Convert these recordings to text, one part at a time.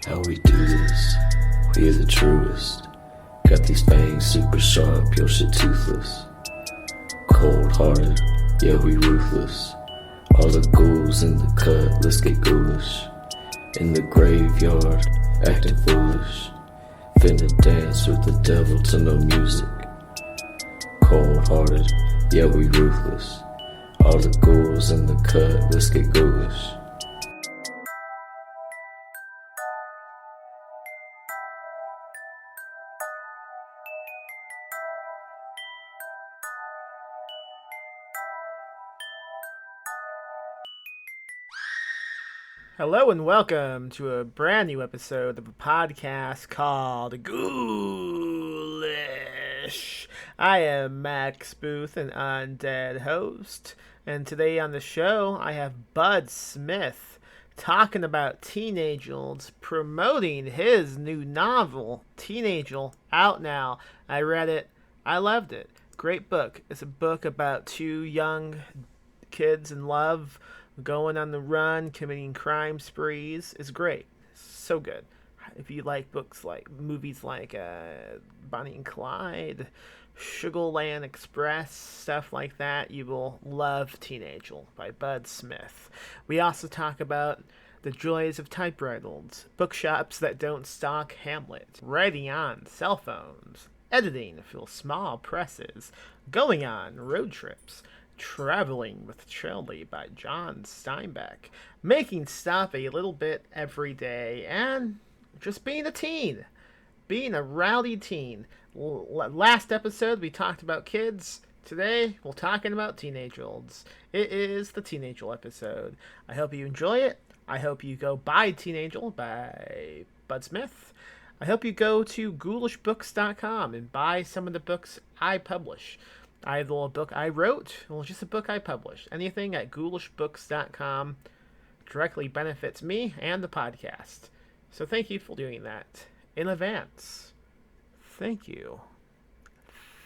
How we do this, we are the truest. Got these fangs super sharp, your shit toothless. Cold-hearted, yeah we ruthless. All the ghouls in the cut, let's get ghoulish. In the graveyard, acting foolish. Finna dance with the devil to no music. Cold-hearted, yeah we ruthless. All the ghouls in the cut, let's get ghoulish. Hello and welcome to a brand new episode of a podcast called Ghoulish. I am Max Booth, an undead host, and today on the show I have Bud Smith talking about Teenagels, promoting his new novel, Teenagel, out now. I read it. I loved it. Great book. It's a book about two young kids in love going on the run, committing crime sprees. Is great. So good. If you like books like movies like Bonnie and Clyde, Sugarland Express, stuff like that, you will love Teenagel by Bud Smith. We also talk about the joys of typewriters, bookshops that don't stock HAMLET, writing on cell phones, editing for small presses, going on road trips, Traveling with CHARLEY by John Steinbeck, making stuff a little bit every day, and just being a teen, being a rowdy teen. Last episode we talked about kids. Today we're talking about teenagers. It is the Teenagel episode. I hope you enjoy it. I hope you go buy Teenagel by Bud Smith. I hope you go to ghoulishbooks.com and buy some of the books I publish. Either a book I wrote or just a book I published. Anything at ghoulishbooks.com directly benefits me and the podcast. So thank you for doing that in advance. Thank you.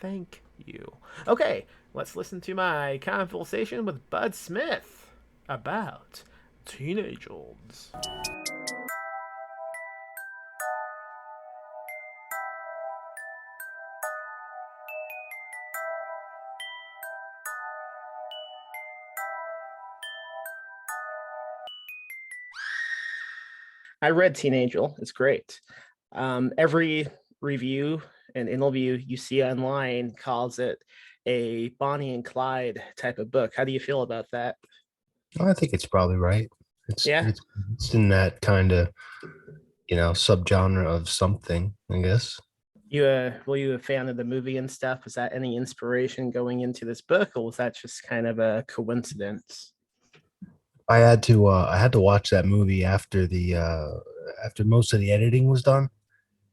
Thank you. Okay, let's listen to my conversation with Bud Smith about Teenagels. I read Teenagel. It's great. Every review and interview you see online calls it a Bonnie and Clyde type of book. How do you feel about that? I think it's probably right. It's Yeah. it's in that kind of subgenre of something, I guess. Were you a fan of the movie and stuff? Was that any inspiration going into this book, or was that just kind of a coincidence? I had to watch that movie after the after most of the editing was done,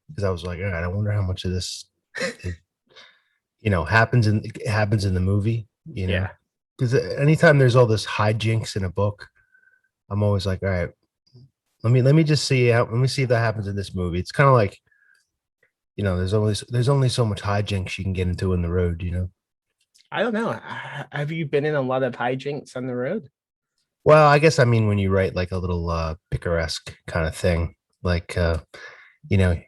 because I was like, all right, I wonder how much of this happens in the movie, Yeah. because anytime there's all this hijinks in a book, I'm always like, all right, let me just see let me see if that happens in this movie. It's kind of like, there's only so much hijinks you can get into in the road, I don't know. Have you been in a lot of hijinks on the road? Well, I guess I mean when you write like a little picaresque kind of thing, like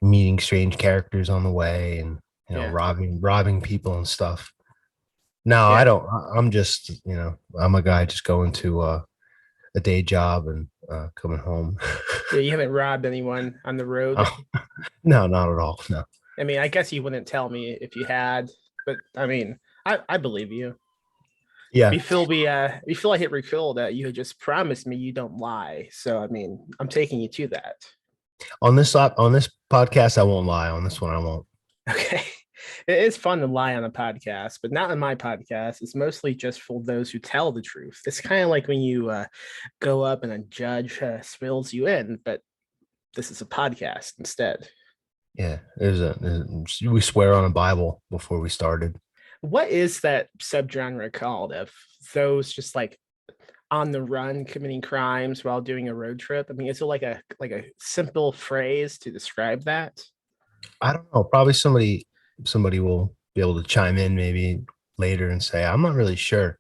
meeting strange characters on the way and Yeah. robbing people and stuff. No, Yeah. I don't. I'm just I'm a guy just going to a day job and coming home. Yeah, you haven't robbed anyone on the road. Oh, no, not at all. No. I mean, I guess you wouldn't tell me if you had, but I mean, I believe you. Yeah. Before I hit record that you had just promised me you don't lie. So I mean, I'm taking you to that. On this podcast, I won't lie. On this one, I won't. Okay. It is fun to lie on a podcast, but not on my podcast. It's mostly just for those who tell the truth. It's kind of like when you go up and a judge spills you in, but this is a podcast instead. Yeah, we swear on a Bible before we started. What is that subgenre called of those just like on the run committing crimes while doing a road trip? I mean, is it like a simple phrase to describe that? I don't know. Probably somebody will be able to chime in maybe later and say, I'm not really sure,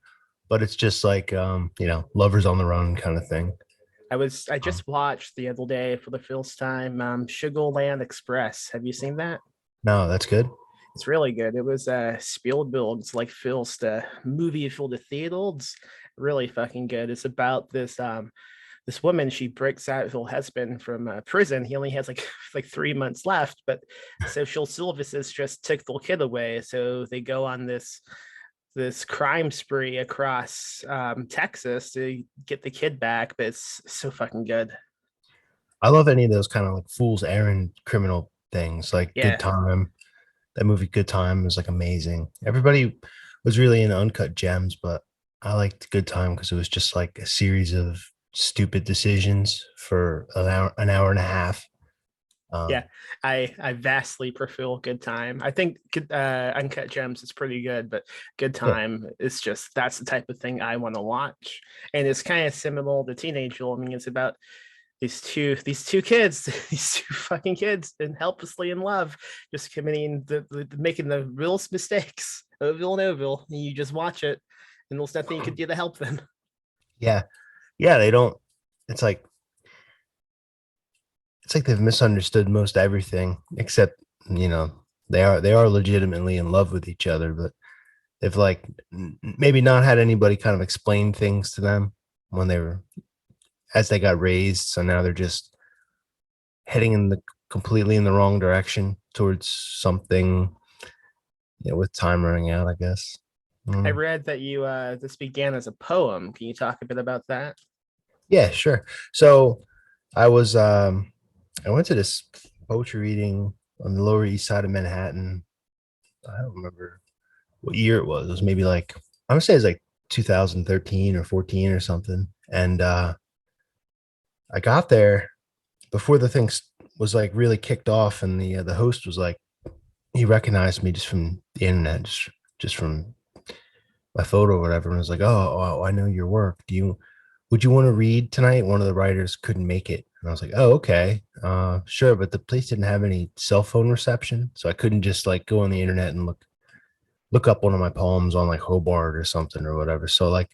but it's just like lovers on the run kind of thing. I Um, just watched the other day for the first time Sugarland Express. Have you seen that? no, that's good. It's really good. It was Spielberg's like first movie for the theaters. Really fucking good. It's about this woman. She breaks out with her husband from prison. He only has like like 3 months left, but social services just took their kid away. So they go on this crime spree across Texas to get the kid back. But it's so fucking good. I love any of those kind of like fool's errand criminal things, like Good Yeah, Time. That movie Good Time was like amazing. Everybody was really into Uncut Gems, but I liked Good Time because it was just like a series of stupid decisions for an hour and a half. yeah. Um, I vastly prefer Good Time. I think Uncut Gems is pretty good, but Good yeah, Time is just that's the type of thing I want to watch. And it's kind of similar to Teenage. I mean, it's about these two kids, these two fucking kids, and helplessly in love, just committing making the real mistakes over and over. And you just watch it, and there's nothing you could do to help them. yeah, yeah. They don't. It's like it's like they've misunderstood most everything, except they are legitimately in love with each other, but they've like maybe not had anybody kind of explain things to them when they were as they got raised. So now they're just heading in the completely in the wrong direction towards something, with time running out, I guess. I Mm. read that you this began as a poem. Can you talk a bit about that? Yeah, sure. So I was I went to this poetry reading on the Lower East Side of Manhattan. I don't remember what year it was. It was maybe like I would say it was like 2013 or 14 or something. And I got there before the thing was like really kicked off, and the host was like, he recognized me just from the internet, just from my photo or whatever, and was like, oh, I know your work. Would you want to read tonight? One of the writers couldn't make it, and I was like, oh, okay, sure, but the place didn't have any cell phone reception, so I couldn't just like go on the internet and look up one of my poems on like Hobart or something or whatever. So like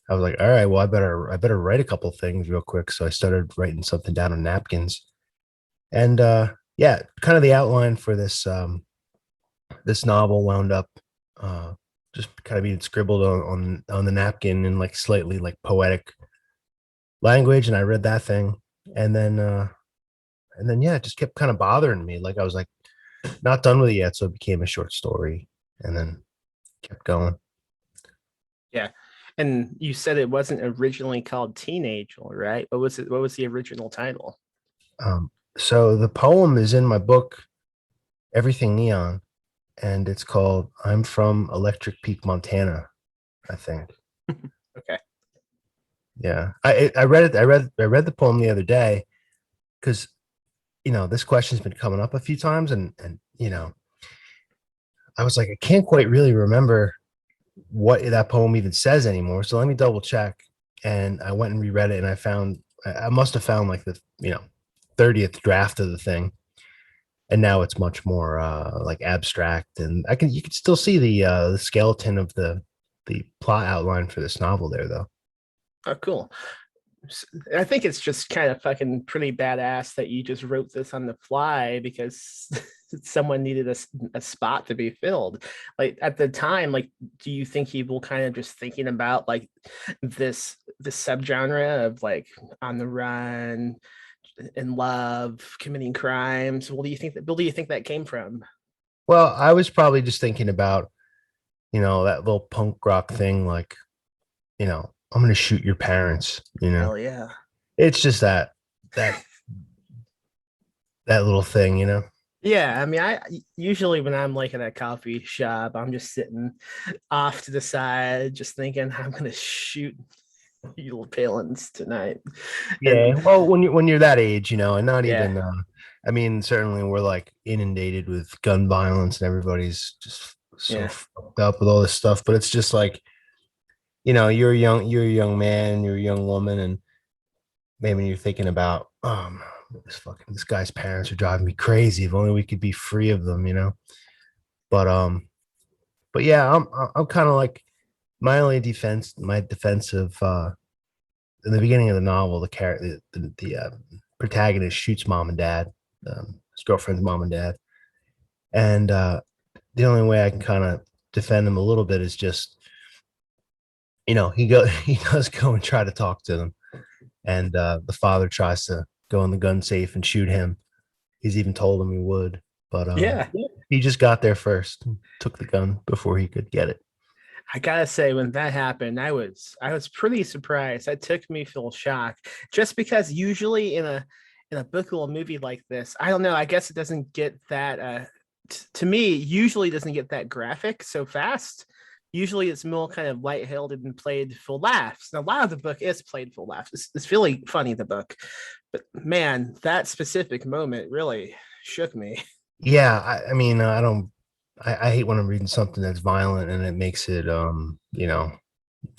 I was like, all right, well, I better write a couple things real quick. So I started writing something down on napkins. And yeah, kind of the outline for this novel wound up uh just kind of being scribbled on the napkin in like slightly like poetic language. And I read that thing. And then yeah, it just kept kind of bothering me. Like I was like not done with it yet. So it became a short story and then kept going. Yeah. And you said it wasn't originally called Teenage, right? What was it? What was the original title? So the poem is in my book, Everything Neon, and it's called I'm from Electric Peak, Montana, I think. Okay. Yeah. I read it. I read the poem the other day because this question's been coming up a few times, and I was like, I can't quite really remember what that poem even says anymore. So let me double check. And I went and reread it, and I must have found like the 30th draft of the thing. And now it's much more like abstract, and you can still see the skeleton of the plot outline for this novel there, though. Oh, cool. I think it's just kind of fucking pretty badass that you just wrote this on the fly because someone needed a spot to be filled. Like at the time, like, do you think you were kind of just thinking about like this subgenre of like on the run, in love, committing crimes? Where do you think that came from? Well, I was probably just thinking about that little punk rock thing, like I'm gonna shoot your parents. Hell yeah. It's just that that little thing. Yeah, I mean, I usually when I'm like in a coffee shop, I'm just sitting off to the side, just thinking I'm gonna shoot you little palins tonight. Yeah. And Well, when you're that age, and not yeah, even. I mean, certainly we're like inundated with gun violence, and everybody's just so yeah, fucked up with all this stuff. But it's just like you're a young man, you're a young woman, and maybe you're thinking about, this guy's parents are driving me crazy. If only we could be free of them. But yeah, I'm kind of like my defense of in the beginning of the novel, the protagonist shoots mom and dad, his girlfriend's mom and dad, and the only way I can kind of defend him a little bit is just, he does go and try to talk to them, and the father tries to go in the gun safe and shoot him. He's even told him he would, but Yeah. he just got there first, and took the gun before he could get it. I gotta say, when that happened, I was pretty surprised. That took me full shock, just because usually in a book or a movie like this, I don't know. I guess it doesn't get that. To me, usually doesn't get that graphic so fast. Usually, it's more kind of lighthearted and played for laughs. Now, a lot of the book is played for laughs. It's really funny, the book, but man, that specific moment really shook me. Yeah, I mean, I don't. I hate when I'm reading something that's violent and it makes it,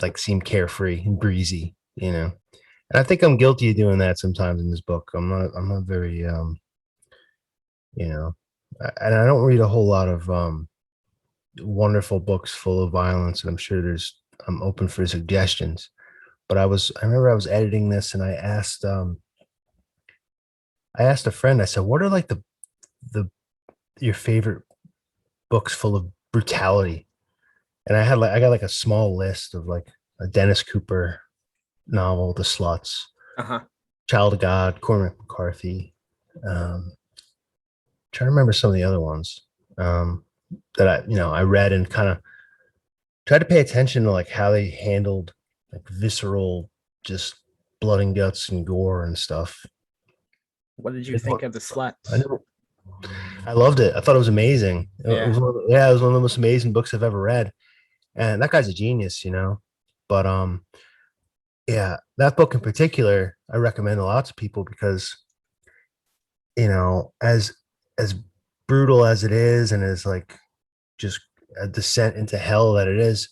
like seem carefree and breezy, And I think I'm guilty of doing that sometimes in this book. I'm not very, and I don't read a whole lot of wonderful books full of violence. And I'm open for suggestions. But I remember I was editing this and I asked a friend, I said, what are like the your favorite books full of brutality? And I got like a small list of like a Dennis Cooper novel, The Sluts, Uh-huh. Child of God, Cormac McCarthy. Trying to remember some of the other ones that I read and kind of tried to pay attention to like how they handled like visceral, just blood and guts and gore and stuff. What did you think of the I sluts? know. I loved it. I thought it was amazing. Yeah. It was one of the most amazing books I've ever read. And that guy's a genius. But yeah, that book in particular, I recommend a lot to people because, as brutal as it is and as like just a descent into hell that it is,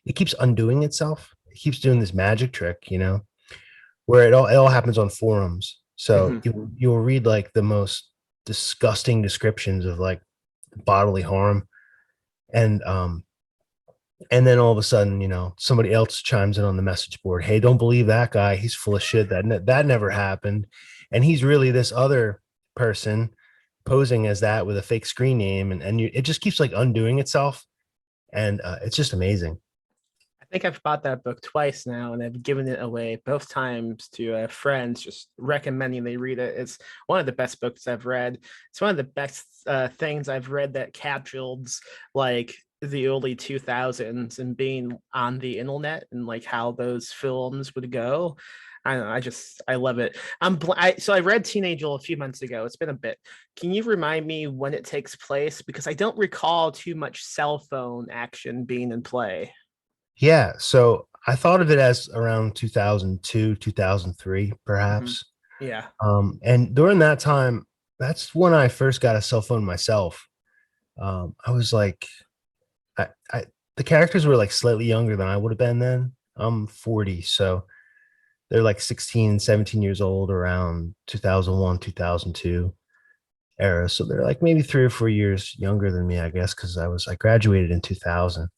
it keeps undoing itself. It keeps doing this magic trick, where it all happens on forums. So Mhm. you'll read like the most disgusting descriptions of like bodily harm, and and then all of a sudden, somebody else chimes in on the message board. Hey, don't believe that guy. He's full of shit. That never happened. And he's really this other person posing as that with a fake screen name. It just keeps like undoing itself. And it's just amazing. I think I've bought that book twice now, and I've given it away both times to friends, just recommending they read it. It's one of the best books I've read. It's one of the best things I've read that captures like the early 2000s and being on the internet and like how those films would go. I don't know, I love it. So I read Teenage a few months ago. It's been a bit. Can you remind me when it takes place? Because I don't recall too much cell phone action being in play. Yeah. So I thought of it as around 2002, 2003, Mhm. perhaps. Yeah. And during that time, that's when I first got a cell phone myself. I was like, I the characters were like slightly younger than I would have been then. I'm 40, so they're like 16, 17 years old around 2001, 2002 era. So they're like maybe 3 or 4 years younger than me, I guess, because I graduated in 2000.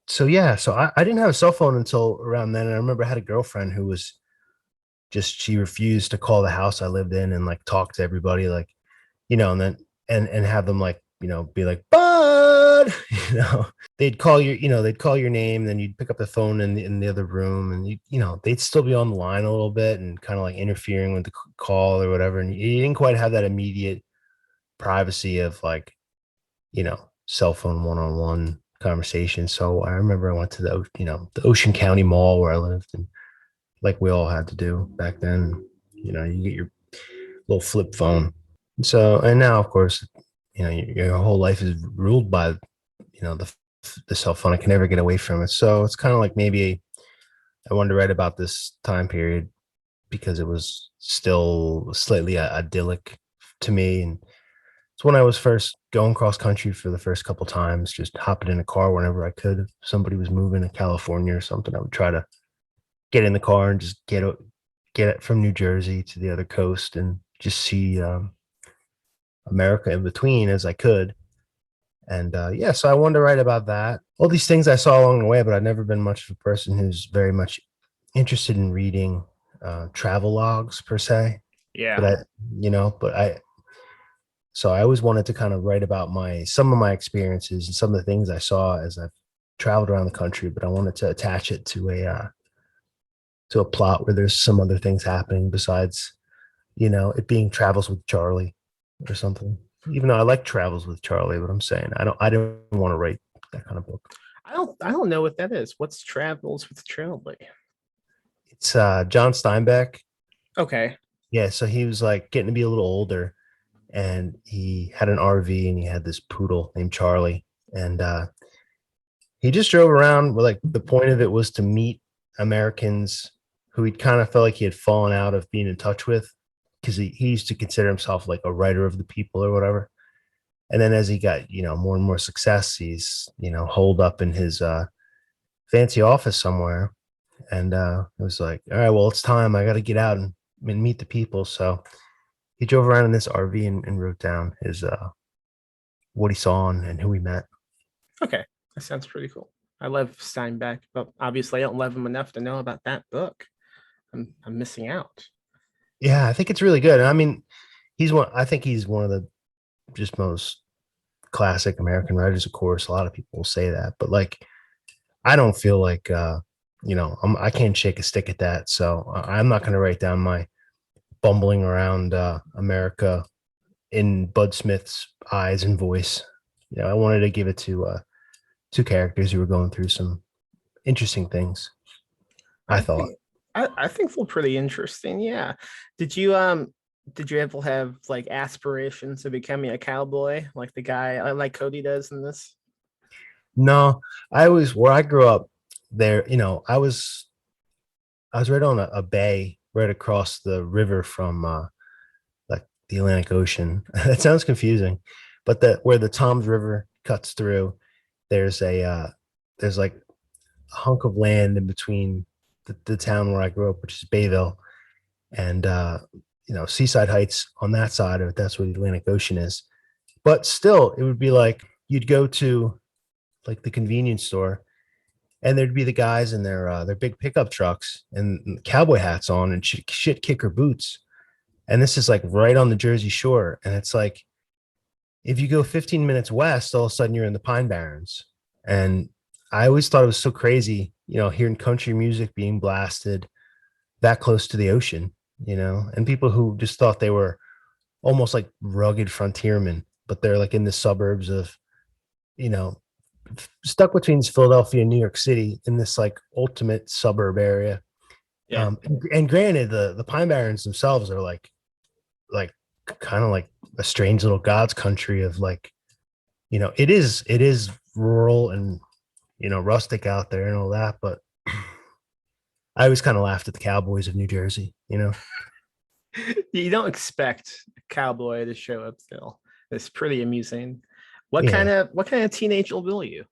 So yeah, so I didn't have a cell phone until around then. And I remember I had a girlfriend who was she refused to call the house I lived in and like talk to everybody, like, and then and have them like, be like, Bud, they'd call your name, then you'd pick up the phone in the other room, and they'd still be on the line a little bit and kind of like interfering with the call or whatever. And you didn't quite have that immediate privacy of like, cell phone one-on-one conversation. So I remember I went to the Ocean County Mall where I lived, and like we all had to do back then, you get your little flip phone. So, and now of course, your whole life is ruled by, the cell phone. I can never get away from it. So it's kind of like maybe I wanted to write about this time period because it was still slightly idyllic to me. And it's when I was first going cross country for the first couple times, just hopping in a car whenever I could. If somebody was moving to California or something, I would try to get in the car and just get it from New Jersey to the other coast and just see America in between as I could. And yeah, so I wanted to write about that. All these things I saw along the way, but I've never been much of a person who's very much interested in reading travel logs per se, but Yeah. I always wanted to kind of write about my some of my experiences and some of the things I saw as I've traveled around the country, but I wanted to attach it to a plot where there's some other things happening besides, it being travels with Charlie or something. Even though I like travels with Charlie, but I'm saying I don't want to write that kind of book. I don't know what that is. What's Travels with Trailway? It's John Steinbeck. Okay. Yeah, so he was like getting to be a little older, and he had an RV, and he had this poodle named Charlie, and he just drove around. Like the point of it was to meet Americans who he kind of felt like he had fallen out of being in touch with, because he used to consider himself like a writer of the people or whatever. And then as he got, more and more success, he's, holed up in his fancy office somewhere. And it was like, all right, well, it's time. I got to get out and meet the people. So he drove around in this RV and wrote down his what he saw and who he met. Okay. That sounds pretty cool. I love Steinbeck, but obviously I don't love him enough to know about that book. I'm missing out. Yeah, I think it's really good. I mean, I think he's one of the just most classic American writers, of course. A lot of people will say that, but like, I don't feel like, I can't shake a stick at that. So I'm not going to write down my bumbling around America in Bud Smith's eyes and voice. I wanted to give it to two characters who were going through some interesting things, I I thought. think I think they're pretty interesting. Yeah. Did you ever have like aspirations of becoming a cowboy like the guy like Cody does in this? No, where I grew up there, I was right on a bay right across the river from like the Atlantic Ocean. That sounds confusing, but where the Toms River cuts through, there's there's like a hunk of land in between the town where I grew up, which is Bayville, and Seaside Heights on that side of it. That's where the Atlantic Ocean is. But still, it would be like you'd go to like the convenience store, and there'd be the guys in their big pickup trucks and cowboy hats on and shit kicker boots. And this is like right on the Jersey Shore, and it's like if you go 15 minutes west, all of a sudden you're in the Pine Barrens. And I always thought it was so crazy, hearing country music being blasted that close to the ocean, and people who just thought they were almost like rugged frontiermen, but they're like in the suburbs of, you know, stuck between Philadelphia and New York City in this like ultimate suburb area. Yeah. And granted, the Pine Barrens themselves are like kind of like a strange little God's country of like, it is rural and rustic out there and all that, but I always kind of laughed at the Cowboys of New Jersey. You don't expect a cowboy to show up still. It's pretty amusing. What kind Yeah. of teenage will you?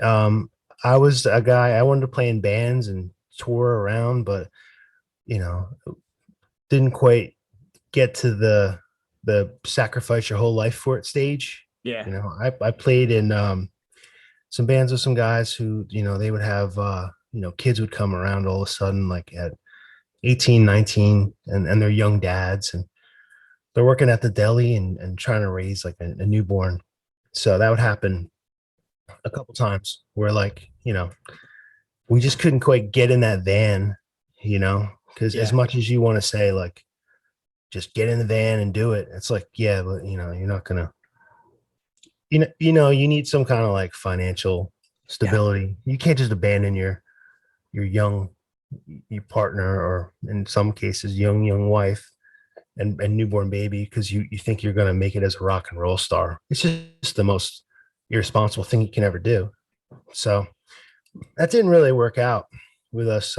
Um, I was a guy, I wanted to play in bands and tour around, but you know, didn't quite get to the sacrifice your whole life for it stage. Yeah. I played in some bands with some guys who, they would have kids would come around all of a sudden like at 18, 19, and they're young dads, and they're working at the deli and trying to raise like a newborn. So that would happen a couple times where like, we just couldn't quite get in that van, because as Yeah. much as you want to say like, just get in the van and do it. It's like, yeah, but you're not gonna, you need some kind of like financial Yeah. stability. You can't just abandon your young your partner, or in some cases young wife and newborn baby, because you think you're going to make it as a rock and roll star. It's just the most irresponsible thing you can ever do. So that didn't really work out with us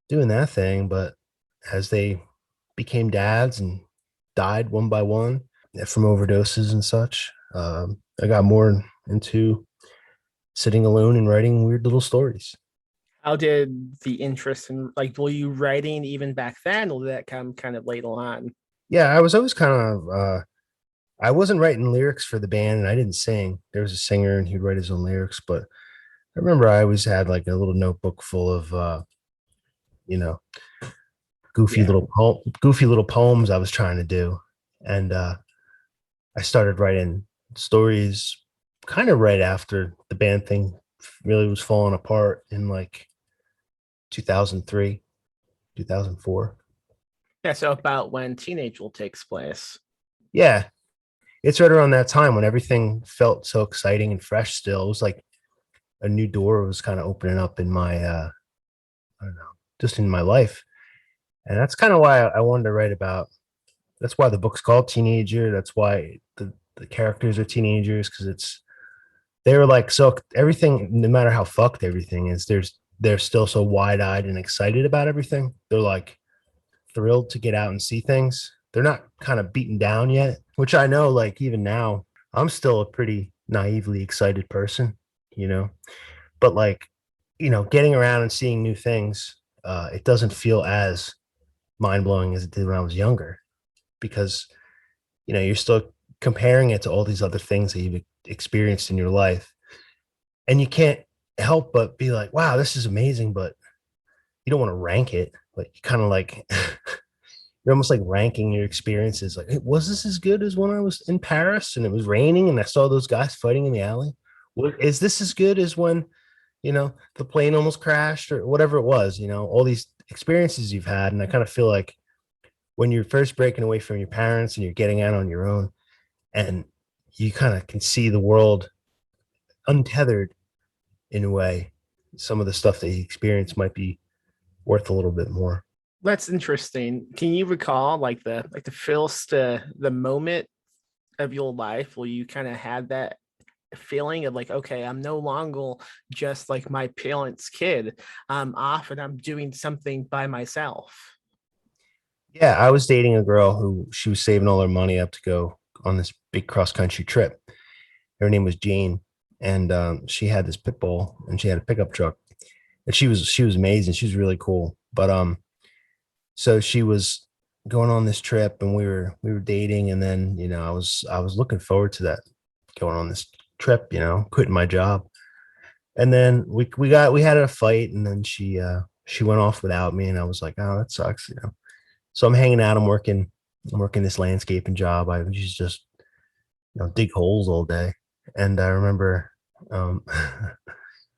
doing that thing. But as they became dads and died one by one from overdoses and such, I got more into sitting alone and writing weird little stories. How did the interest in like were you writing even back then, or did that come kind of later on? Yeah, I was always kind of I wasn't writing lyrics for the band, and I didn't sing. There was a singer and he'd write his own lyrics, but I remember I always had like a little notebook full of you know Yeah. goofy little poems I was trying to do. And I started writing stories kind of right after the band thing really was falling apart in like 2003, 2004. Yeah. So about when Teenage will takes place. Yeah, it's right around that time when everything felt so exciting and fresh still. It was like a new door was kind of opening up in my I don't know, just in my life. And that's kind of why I wanted to write about. That's why the book's called Teenager. That's why the characters are teenagers, because they were like, so everything, no matter how fucked everything is, they're still so wide-eyed and excited about everything. They're like thrilled to get out and see things. They're not kind of beaten down yet, which I know, like, even now, I'm still a pretty naively excited person, you know. But like, getting around and seeing new things, it doesn't feel as mind-blowing as it did when I was younger, because you're still comparing it to all these other things that you've experienced in your life, and you can't help but be like, wow, this is amazing, but you don't want to rank it. Like, you kind of like you're almost like ranking your experiences, like, hey, was this as good as when I was in Paris and it was raining and I saw those guys fighting in the alley? Is this as good as when the plane almost crashed, or whatever it was, all these experiences you've had? And I kind of feel like when you're first breaking away from your parents and you're getting out on your own, and you kind of can see the world untethered in a way, some of the stuff that you experience might be worth a little bit more. That's interesting. Can you recall like the first the moment of your life where you kind of had that feeling of like, okay, I'm no longer just like my parents' kid. I'm off and I'm doing something by myself. Yeah, I was dating a girl who she was saving all her money up to go on this big cross country trip. Her name was Jane, and she had this pit bull and she had a pickup truck, and she was amazing. She was really cool. But so she was going on this trip, and we were dating, and then I was looking forward to that, going on this trip, quitting my job. And then we had a fight, and then she went off without me, and I was like, oh, that sucks. So I'm hanging out, I'm working this landscaping job. I used to just dig holes all day. And I remember um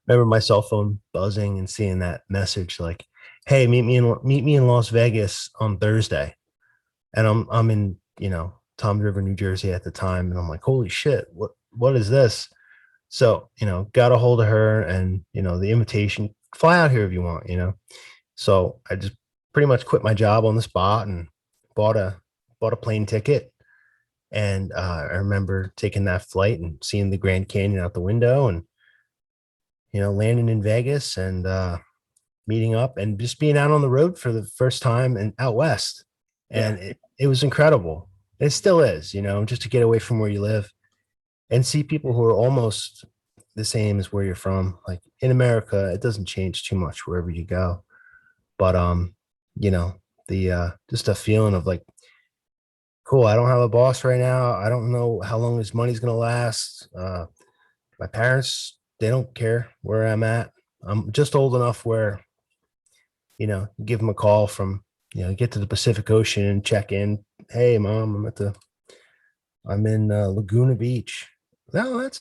remember my cell phone buzzing and seeing that message like, hey, meet me in Las Vegas on Thursday. And I'm in, Toms River, New Jersey at the time, and I'm like, holy shit, what is this? So, got a hold of her, and the invitation, fly out here if you want. So I just pretty much quit my job on the spot and bought a plane ticket. And I remember taking that flight and seeing the Grand Canyon out the window, and landing in Vegas, and meeting up and just being out on the road for the first time and out west. Yeah. And it was incredible. It still is, just to get away from where you live and see people who are almost the same as where you're from. Like, in America, it doesn't change too much wherever you go. But you know, the just a feeling of like, cool, I don't have a boss right now. I don't know how long this money's gonna last. My parents, they don't care where I'm at. I'm just old enough where, give them a call from, get to the Pacific Ocean and check in. Hey, mom, I'm in Laguna Beach. No, that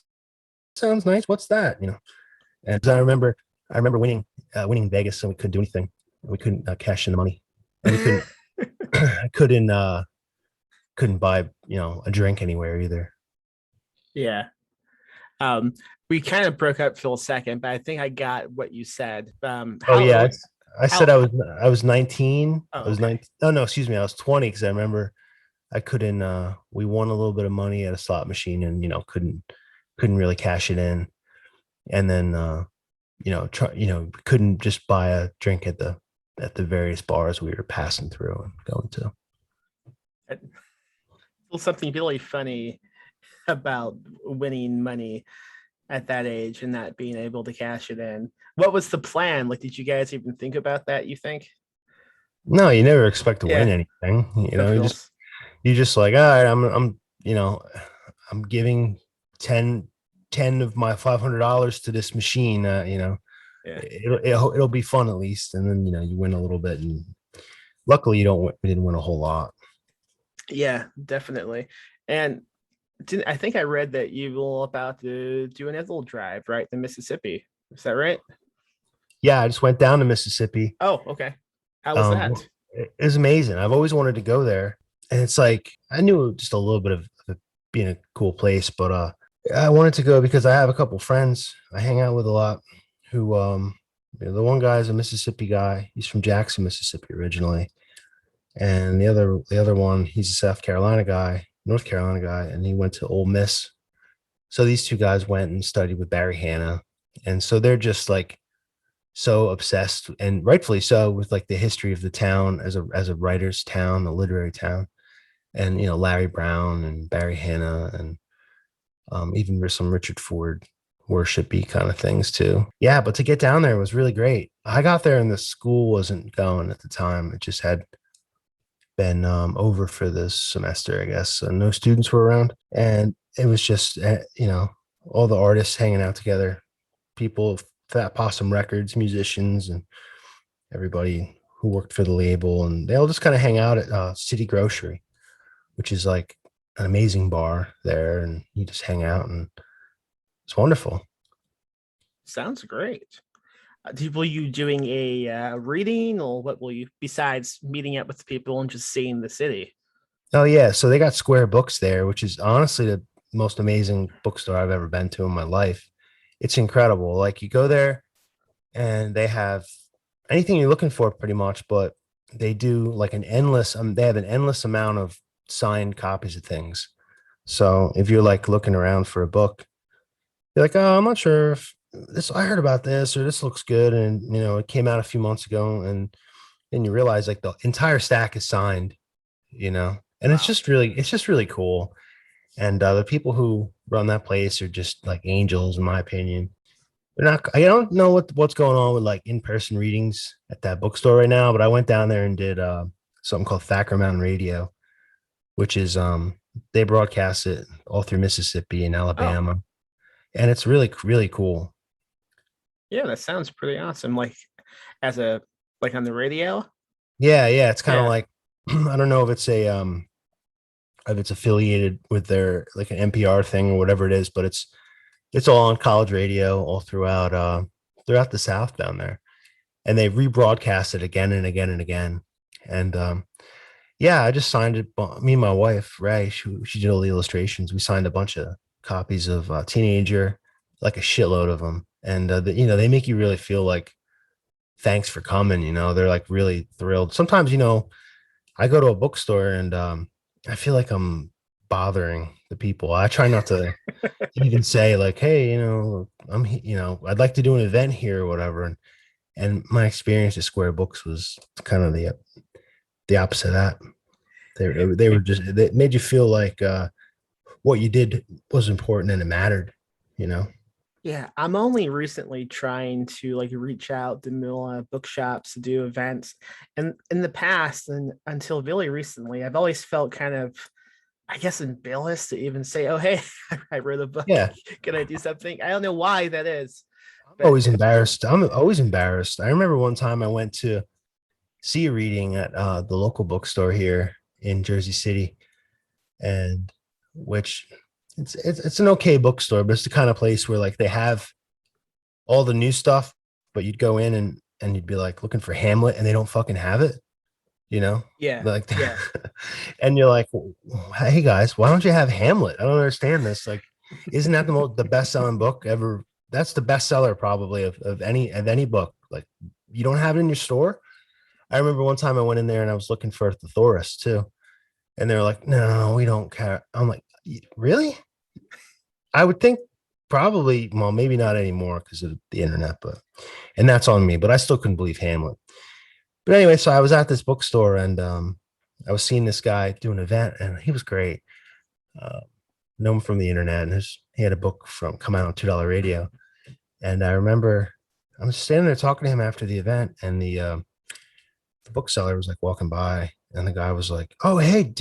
sounds nice. What's that? And I remember winning in Vegas, and we couldn't do anything. We couldn't cash in the money, and we couldn't, I couldn't buy, a drink anywhere either. Yeah. We kind of broke up for a second, but I think I got what you said. Oh How yeah, old? I said How? I was 19. Oh, I was okay. 19. Oh no, excuse me. I was 20, because I remember I couldn't. We won a little bit of money at a slot machine, and couldn't really cash it in. And then couldn't just buy a drink at the various bars we were passing through and going to. Well, something really funny about winning money at that age and not being able to cash it in. What was the plan? Like, did you guys even think about that, you think? No, you never expect to win Yeah, anything. of You just course. you just like, all right, I'm giving 10 of my $500 to this machine. Yeah. It'll be fun at least. And then, you win a little bit and luckily we didn't win a whole lot. Yeah, definitely. And I think I read that you were about to do another little drive, right? The Mississippi. Is that right? Yeah, I just went down to Mississippi. Oh, okay. How was that? It was amazing. I've always wanted to go there, and it's like I knew just a little bit of it being a cool place, but I wanted to go because I have a couple friends I hang out with a lot. Who the one guy's a Mississippi guy. He's from Jackson, Mississippi originally, and the other one he's a South Carolina guy, North Carolina guy, and he went to Ole Miss. So these two guys went and studied with Barry Hanna, and so they're just like so obsessed, and rightfully so, with like the history of the town as a writer's town, a literary town, and Larry Brown and Barry Hanna, and even some Richard Ford worshipy kind of things too. Yeah, but to get down there was really great. I got there and the school wasn't going at the time; it just had been over for this semester, I guess. And no students were around, and it was just all the artists hanging out together, people, Fat Possum Records, musicians, and everybody who worked for the label, and they all just kind of hang out at City Grocery, which is like an amazing bar there, and you just hang out, and it's wonderful. Sounds great. Will you doing a reading, or what will you, besides meeting up with people and just seeing the city? Oh yeah, so they got Square Books there, which is honestly the most amazing bookstore I've ever been to in my life. It's incredible. Like you go there and they have anything you're looking for pretty much, but they do like they have an endless amount of signed copies of things. So if you're like looking around for a book, you're like, oh, I'm not sure if I heard about this or this looks good. And, it came out a few months ago. And then you realize like the entire stack is signed, and Wow. it's just really cool. And the people who run that place are just like angels, in my opinion. I don't know what's going on with like in-person readings at that bookstore right now, but I went down there and did something called Thacker Mountain Radio, which is they broadcast it all through Mississippi and Oh, Alabama. And it's really, really cool. yeah, that sounds pretty awesome. Like as a like on the radio. Yeah, yeah. It's kind of Yeah. like I don't know if it's affiliated with their like an NPR thing or whatever it is, but it's all on college radio all throughout the South down there. And they rebroadcast it again and again and again. And yeah, I just signed it. Me and my wife, Ray, she did all the illustrations. We signed a bunch of copies of Teenager, like a shitload of them. And they make you really feel like thanks for coming. They're like really thrilled. Sometimes, I go to a bookstore and I feel like I'm bothering the people. I try not to even say like, hey, I'd like to do an event here or whatever. And my experience at Square Books was kind of the opposite of that. They were just, they made you feel like what you did was important and it mattered, you know? Yeah, I'm only recently trying to like reach out to more bookshops to do events. And in the past, and until really recently, I've always felt kind of, I guess, embarrassed to even say, "Oh, hey, I wrote a book. Yeah. Can I do something?" I don't know why that is, I'm but always embarrassed. I'm always embarrassed. I remember one time I went to see a reading at the local bookstore here in Jersey City, and which it's an okay bookstore, but it's the kind of place where like they have all the new stuff, but you'd go in and you'd be like looking for Hamlet and they don't fucking have it, you know? yeah, Like yeah, and you're like, hey guys, why don't you have Hamlet? I don't understand this. Like, isn't that the best selling book ever? That's the bestseller probably of any book. Like, you don't have it in your store. I remember one time I went in there and I was looking for a thesaurus too. And they were like, no, we don't care. I'm like, really? I would think probably, well, maybe not anymore because of the internet, and that's on me, but I still couldn't believe Hamlet. But anyway, so I was at this bookstore and I was seeing this guy do an event and he was great. Uh, know him from the internet, and he had a book from come out on $2 radio. And I remember I was standing there talking to him after the event, and the bookseller was like walking by, and the guy was like, "Oh, hey,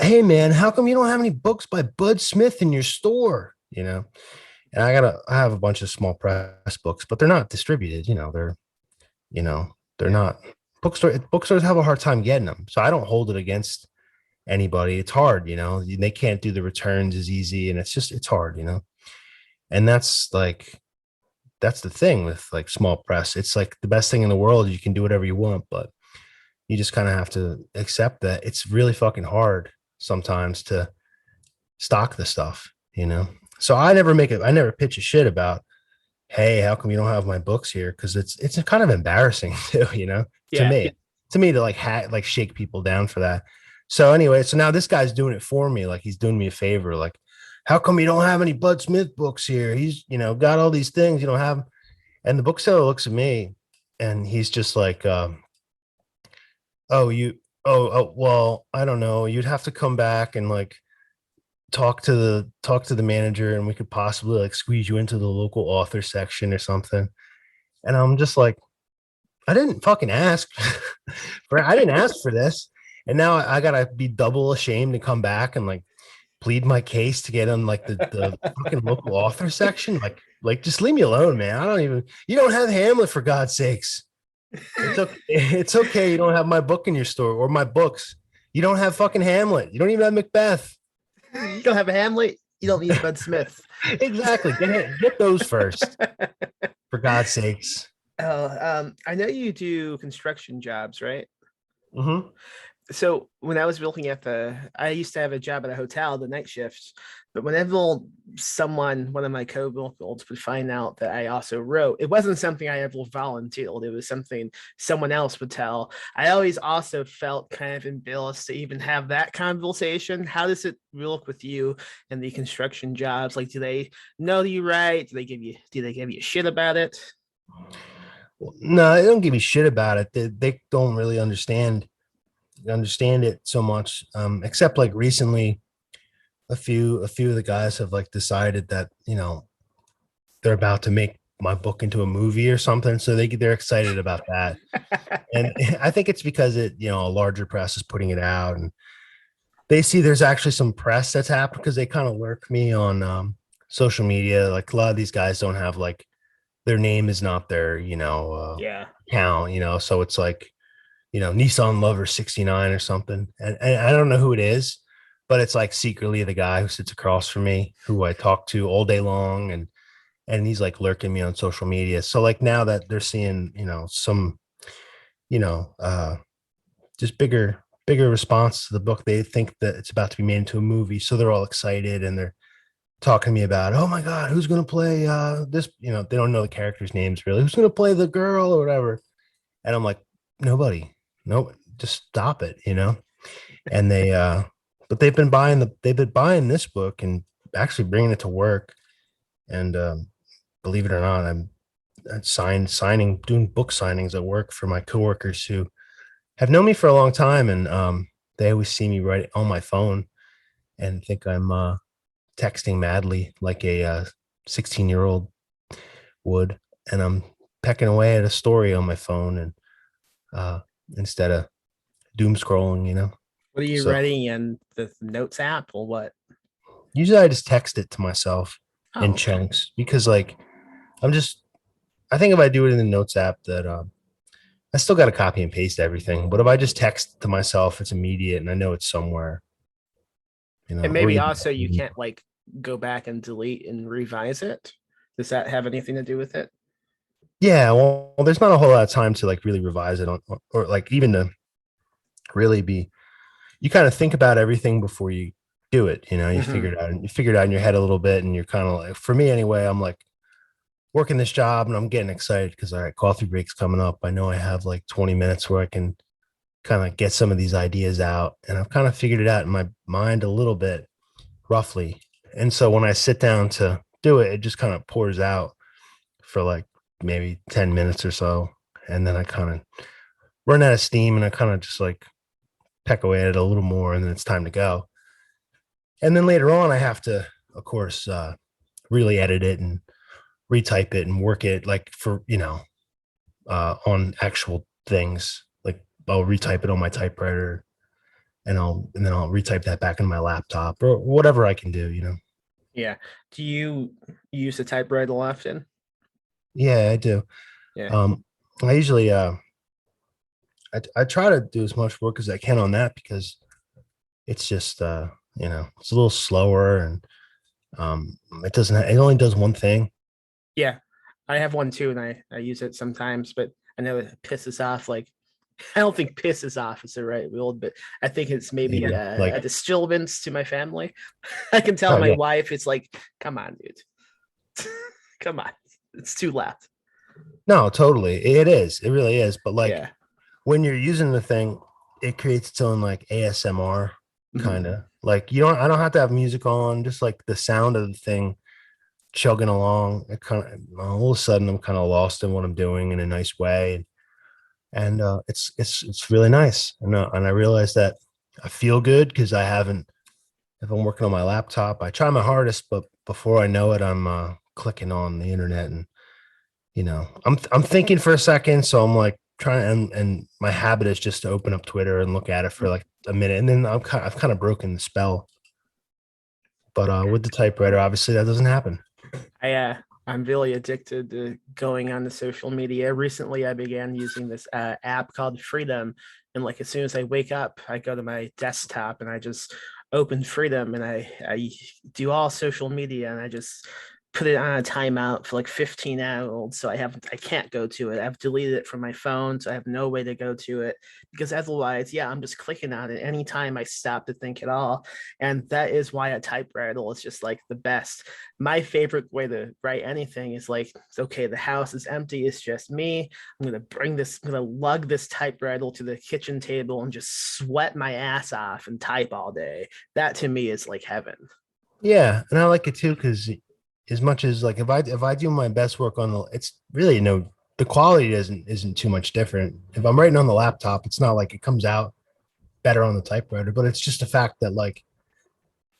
hey, man, how come you don't have any books by Bud Smith in your store?" And I have a bunch of small press books, but they're not distributed. They're not. bookstores have a hard time getting them. So I don't hold it against anybody. It's hard, you know. They can't do the returns as easy, and it's hard, you know. And that's the thing with like small press. It's like the best thing in the world. You can do whatever you want, but you just kind of have to accept that it's really fucking hard sometimes to stock the stuff, you know. So I never pitch a shit about, hey, how come you don't have my books here? Because it's kind of embarrassing too, you know, to Yeah. me, to like like shake people down for that. So anyway, so now this guy's doing it for me, like he's doing me a favor. Like, how come you don't have any Bud Smith books here? He's, you know, got all these things you don't have. And the bookseller looks at me, and he's just like, oh, well, I don't know. You'd have to come back and like talk to the manager, and we could possibly like squeeze you into the local author section or something. And I'm just like, I didn't fucking ask I didn't ask for this. And now I gotta be double ashamed to come back and like plead my case to get on like the fucking local author section. Like just leave me alone, man. I don't even, you don't have Hamlet, for God's sakes. It's okay. You don't have my book in your store or my books. You don't have fucking Hamlet. You don't even have Macbeth. You don't have a Hamlet. You don't need Bud Smith. Exactly. Get those first, for God's sakes. I know you do construction jobs, right? Mm-hmm. So when I was looking at I used to have a job at a hotel, the night shifts. But whenever one of my co-workers would find out that I also wrote, it wasn't something I ever volunteered. It was something someone else would tell. I always also felt kind of embarrassed to even have that conversation. How does it look with you and the construction jobs? Like, do they know that you write? Do they give you shit about it? No, they don't give me shit about it. They don't really understand it so much, except like recently a few of the guys have like decided that, you know, they're about to make my book into a movie or something, so they're excited about that. And I think it's because it, you know, a larger press is putting it out, and they see there's actually some press that's happened, because they kind of lurk me on social media. Like a lot of these guys don't have like, their name is not their, you know, Yeah. account, you know, so it's like, you know, Nissan Lover 69 or something. And I don't know who it is, but it's like secretly the guy who sits across from me, who I talk to all day long. And he's like lurking me on social media. So like now that they're seeing, you know, some, you know, just bigger response to the book, they think that it's about to be made into a movie. So they're all excited, and they're talking to me about, oh my God, who's going to play this? You know, they don't know the characters' names really. Who's going to play the girl or whatever? And I'm like, nobody. Nope, just stop it, you know. And but they've been buying this book and actually bringing it to work. And believe it or not, I'm signing, doing book signings at work for my coworkers who have known me for a long time, and they always see me right on my phone and think I'm texting madly like a 16-year-old would, and I'm pecking away at a story on my phone, and instead of doom scrolling, you know. What are you So writing in the notes app or what? usually I just text it to myself in Oh, chunks, because like I think if I do it in the notes app, that I still got to copy and paste everything. But if I just text to myself, it's immediate and I know it's somewhere, you know. and Or maybe even, also you can't like go back and delete and revise it. Does that have anything to do with it? yeah, well, there's not a whole lot of time to like really revise it on, or like even to really be, you kind of think about everything before you do it, you know. You figure it out in your head a little bit, and you're kind of like, for me anyway, I'm like working this job and I'm getting excited because, all right, coffee break's coming up. I know I have like 20 minutes where I can kind of get some of these ideas out, and I've kind of figured it out in my mind a little bit, roughly. And so when I sit down to do it, it just kind of pours out for like maybe 10 minutes or so. And then I kind of run out of steam, and I kind of just like peck away at it a little more, and then it's time to go. And then later on, I have to, of course, really edit it and retype it and work it like for, you know, on actual things. Like I'll retype it on my typewriter, and then I'll retype that back in my laptop or whatever I can do, you know. Yeah. Do you use the typewriter often? Yeah, I do. Yeah. I usually I try to do as much work as I can on that because it's just it's a little slower and it only does one thing. Yeah, I have one too, and I use it sometimes, but I know it pisses off. Like, I don't think pisses off is the right word, but I think it's maybe Yeah, a disturbance to my family. I can tell oh my yeah, wife, it's like, come on, dude, come on, it's too loud. no, totally, it is, it really is. But like Yeah. when you're using the thing, it creates its own like ASMR kind Mhm. of like you don't. I don't have to have music on, just like the sound of the thing chugging along. It kind of all of a sudden I'm kind of lost in what I'm doing in a nice way, and it's really nice. And I realize that I feel good because I haven't. If I'm working on my laptop, I try my hardest, but before I know it, I'm clicking on the internet, and I'm thinking for a second, so I'm like trying, and my habit is just to open up Twitter and look at it for like a minute, and then I've kind of broken the spell. But with the typewriter, obviously that doesn't happen. I'm really addicted to going on the social media. Recently, I began using this app called Freedom, and like as soon as I wake up, I go to my desktop and I just open Freedom and I do all social media and I just put it on a timeout for like 15 hours. So I can't go to it. I've deleted it from my phone, so I have no way to go to it because otherwise, yeah, I'm just clicking on it anytime I stop to think at all. And that is why a typewriter is just like the best. My favorite way to write anything is like, okay, the house is empty, it's just me. I'm gonna lug this typewriter to the kitchen table and just sweat my ass off and type all day. That to me is like heaven. Yeah, and I like it too because as much as like if I do my best work on it's really the quality isn't too much different. If I'm writing on the laptop, it's not like it comes out better on the typewriter, but it's just a fact that like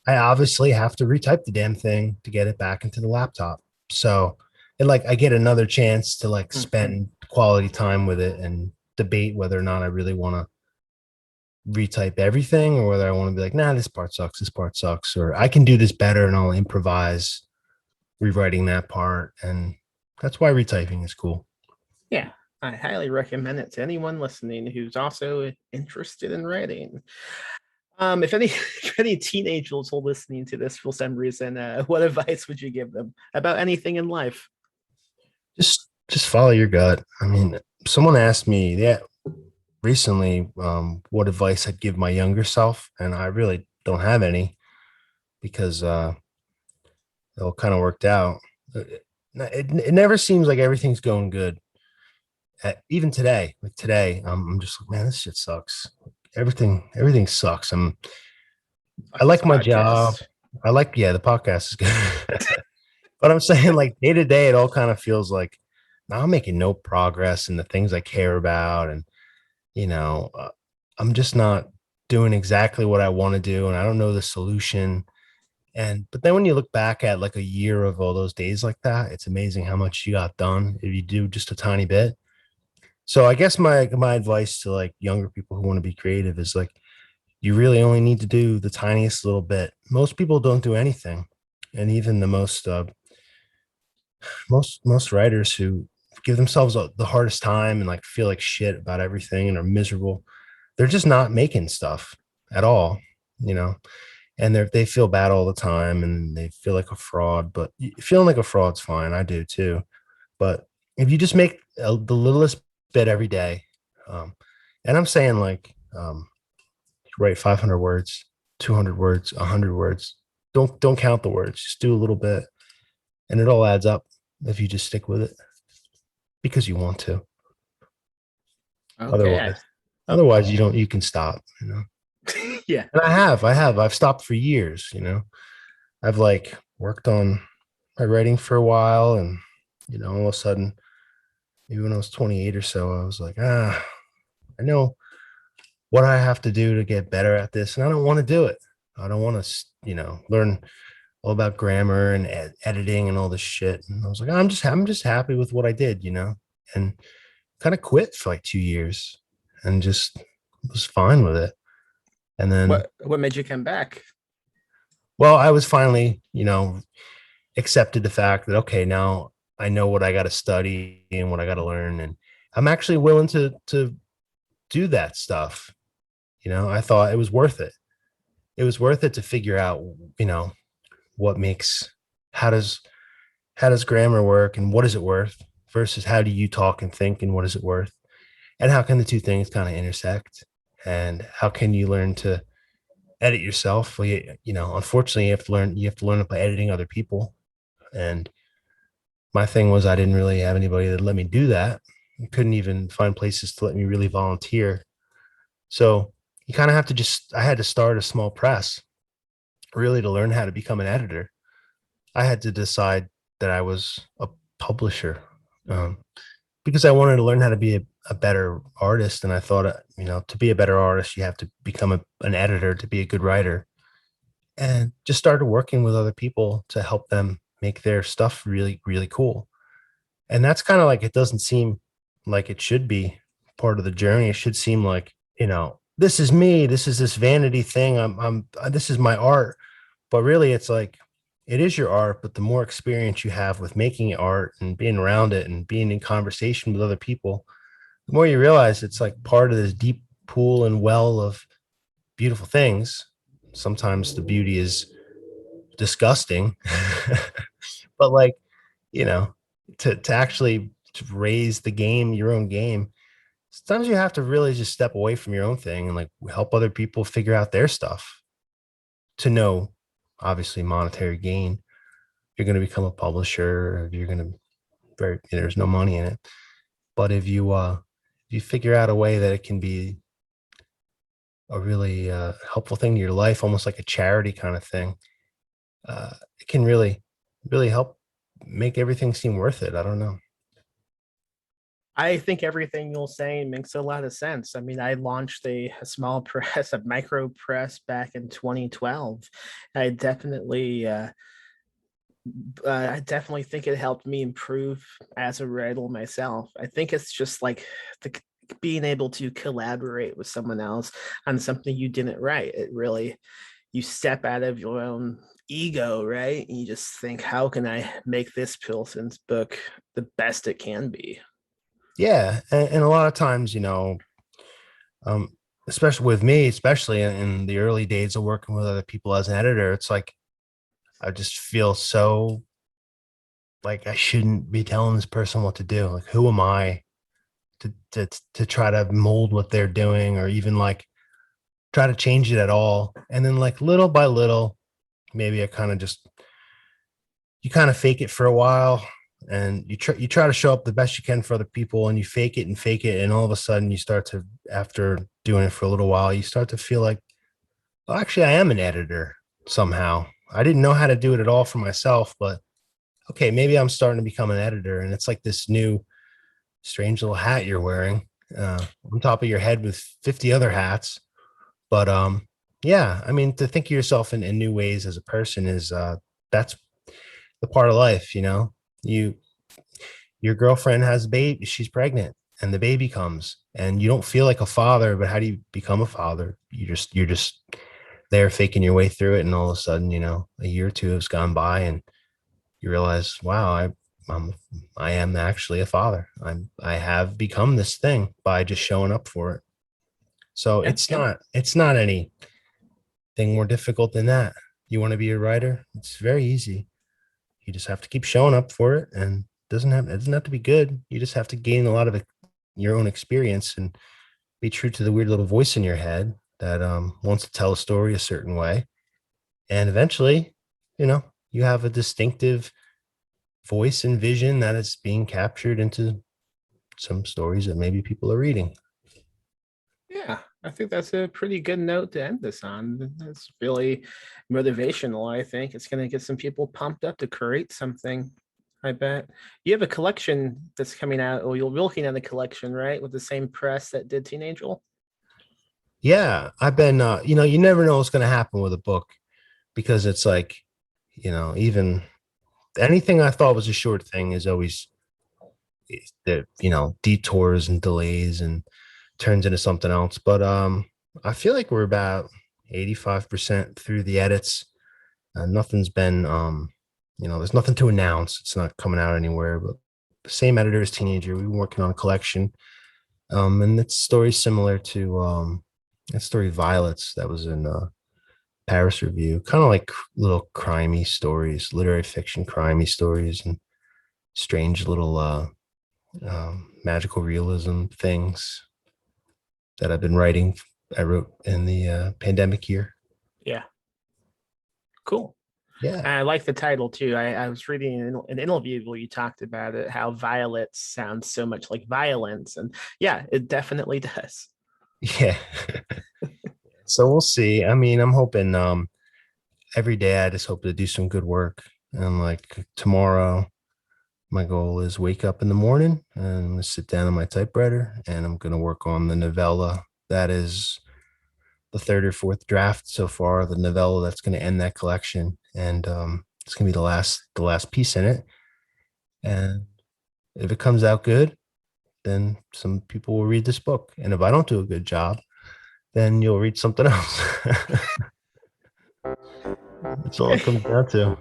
I obviously have to retype the damn thing to get it back into the laptop. So it like I get another chance to like spend quality time with it and debate whether or not I really want to retype everything or whether I want to be like, nah, this part sucks, or I can do this better and I'll improvise rewriting that part. And that's why retyping is cool. Yeah, I highly recommend it to anyone listening who's also interested in writing. If any if any teenagers are listening to this for some reason, what advice would you give them about anything in life? Just follow your gut. I mean, someone asked me, yeah, recently, what advice I'd give my younger self, and I really don't have any because it all kind of worked out. It never seems like everything's going good. Even today, like today, I'm just like, man, this shit sucks. Everything sucks. I Like this like my job. podcast. Yeah, the podcast is good. But I'm saying like day to day, it all kind of feels like now I'm making no progress in the things I care about. And, you know, uh, I'm just not doing exactly what I want to do. And I don't know the solution. But then when you look back at like a year of all those days like that, it's amazing how much you got done if you do just a tiny bit. So I guess my advice to like younger people who want to be creative is like you really only need to do the tiniest little bit. Most people don't do anything, and even the most writers who give themselves the hardest time and like feel like shit about everything and are miserable, they're just not making stuff at all, you know. And they feel bad all the time and they feel like a fraud. But feeling like a fraud's fine. I do too. But if you just make the littlest bit every day, um, and I'm saying like write 500 words, 200 words, 100 words. Don't count the words. Just do a little bit, and it all adds up if you just stick with it because you want to. Okay. Otherwise, you can stop. Yeah. And I've stopped for years. I've like worked on my writing for a while, and all of a sudden, maybe when I was 28 or so, I was like, I know what I have to do to get better at this, and I don't want to do it. I don't want to, learn all about grammar and editing and all this shit. And I was like, I'm just happy with what I did, and kind of quit for like 2 years and just was fine with it. And then, What made you come back? well, I was finally, accepted the fact that, okay, now I know what I got to study and what I got to learn. And I'm actually willing to do that stuff. I thought it was worth it. It was worth it to figure out, what makes, how does, how does grammar work and what is it worth versus how do you talk and think and what is it worth? And how can the two things kind of intersect? And how can you learn to edit yourself? Well, unfortunately, you have to learn it by editing other people. And my thing was I didn't really have anybody that let me do that. I couldn't even find places to let me really volunteer. So you kind of have to I had to start a small press really to learn how to become an editor. I had to decide that I was a publisher um, because I wanted to learn how to be a better artist. And I thought, to be a better artist, you have to become an editor to be a good writer. And just started working with other people to help them make their stuff really, really cool. And that's kind of like, it doesn't seem like it should be part of the journey. It should seem like, this is me. This is this vanity thing. This is my art. But really, it's like, it is your art. But the more experience you have with making art and being around it and being in conversation with other people, the more you realize it's like part of this deep pool and well of beautiful things. Sometimes the beauty is disgusting, but like, you know, to actually to raise the game, your own game, sometimes you have to really just step away from your own thing and like help other people figure out their stuff to know, obviously, monetary gain. You're going to become a publisher. You're going to there's no money in it. But if you figure out a way that it can be a really helpful thing to your life, almost like a charity kind of thing, it can really, really help make everything seem worth it. I don't know. I think everything you're saying makes a lot of sense. I mean, I launched a small press, a micro press back in 2012. I definitely think it helped me improve as a writer myself. I think it's just like the being able to collaborate with someone else on something you didn't write. It really, you step out of your own ego, right? And you just think, how can I make this Pilson's book the best it can be? Yeah, and a lot of times, um, especially with me, especially in the early days of working with other people as an editor, it's like I just feel so like I shouldn't be telling this person what to do. Like, who am I to try to mold what they're doing or even like try to change it at all? And then like little by little, maybe I kind of just you kind of fake it for a while and you try to show up the best you can for other people and you fake it and all of a sudden you start to, after doing it for a little while, you start to feel like, well, actually I am an editor somehow. I didn't know how to do it at all for myself, but okay, maybe I'm starting to become an editor. And it's like this new strange little hat you're wearing on top of your head with 50 other hats. But yeah, I mean, to think of yourself in new ways as a person is that's the part of life. You your girlfriend has a baby, she's pregnant, and the baby comes, and you don't feel like a father, but how do you become a father? You're just there faking your way through it, and all of a sudden, a year or two has gone by, and you realize, wow, I am actually a father. I have become this thing by just showing up for it. So Yeah, it's not anything more difficult than that. You want to be a writer? It's very easy. You just have to keep showing up for it, and it doesn't have to be good. You just have to gain a lot of your own experience and be true to the weird little voice in your head that wants to tell a story a certain way. And eventually, you have a distinctive voice and vision that is being captured into some stories that maybe people are reading. yeah, I think that's a pretty good note to end this on. That's really motivational. I think it's going to get some people pumped up to create something. I bet you have a collection that's coming out, or you're looking at a collection, right? With the same press that did Teen Angel. Yeah, I've been, you never know what's going to happen with a book because it's like, even anything I thought was a short thing is always the, detours and delays and turns into something else. But I feel like we're about 85% through the edits. Nothing's been, there's nothing to announce. It's not coming out anywhere, but the same editor as Teenager. We've been working on a collection. And it's story similar to that story Violets that was in Paris Review, kind of like little crimey stories, literary fiction crimey stories, and strange little magical realism things that I've been writing. I wrote in the pandemic year. Yeah. Cool. Yeah. And I like the title too. I was reading an interview where you talked about it, how violets sounds so much like violence. And yeah, it definitely does. Yeah. So we'll see. I mean, I'm hoping every day I just hope to do some good work. And like tomorrow, my goal is wake up in the morning and I'm gonna sit down on my typewriter and I'm gonna work on the novella that is the third or fourth draft so far, the novella that's going to end that collection, and it's going to be the last piece in it. And if it comes out good, then some people will read this book, and if I don't do a good job, then you'll read something else. That's all it comes down to.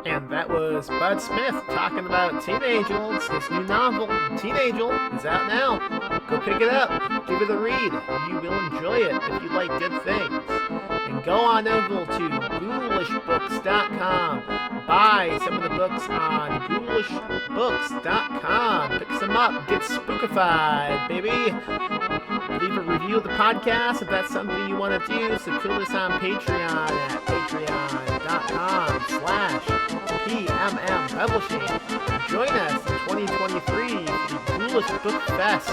And that was Bud Smith talking about Teen Angels. His new novel, Teen Angel, is out now. Go pick it up. Give it a read. You will enjoy it if you like good things. And go on over to GhoulishBooks.com. Buy some of the books on GhoulishBooks.com. Pick some up. Get spookified, baby. Leave a review of the podcast if that's something you want to do. Support us on Patreon at patreon.com/PMM Publishing. Join us in 2023 for the Ghoulish Book Fest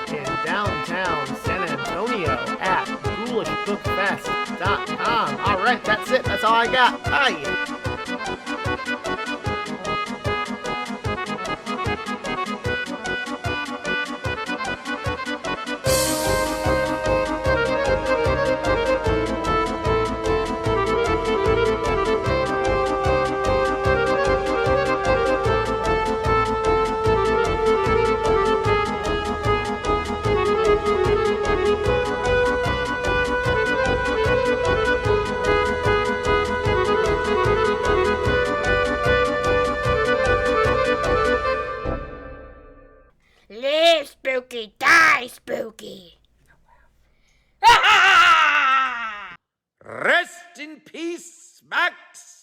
in downtown San Antonio at GhoulishBookFest.com. All right, that's it. That's all I got. Bye. Live spooky, die spooky. Rest in peace, Max.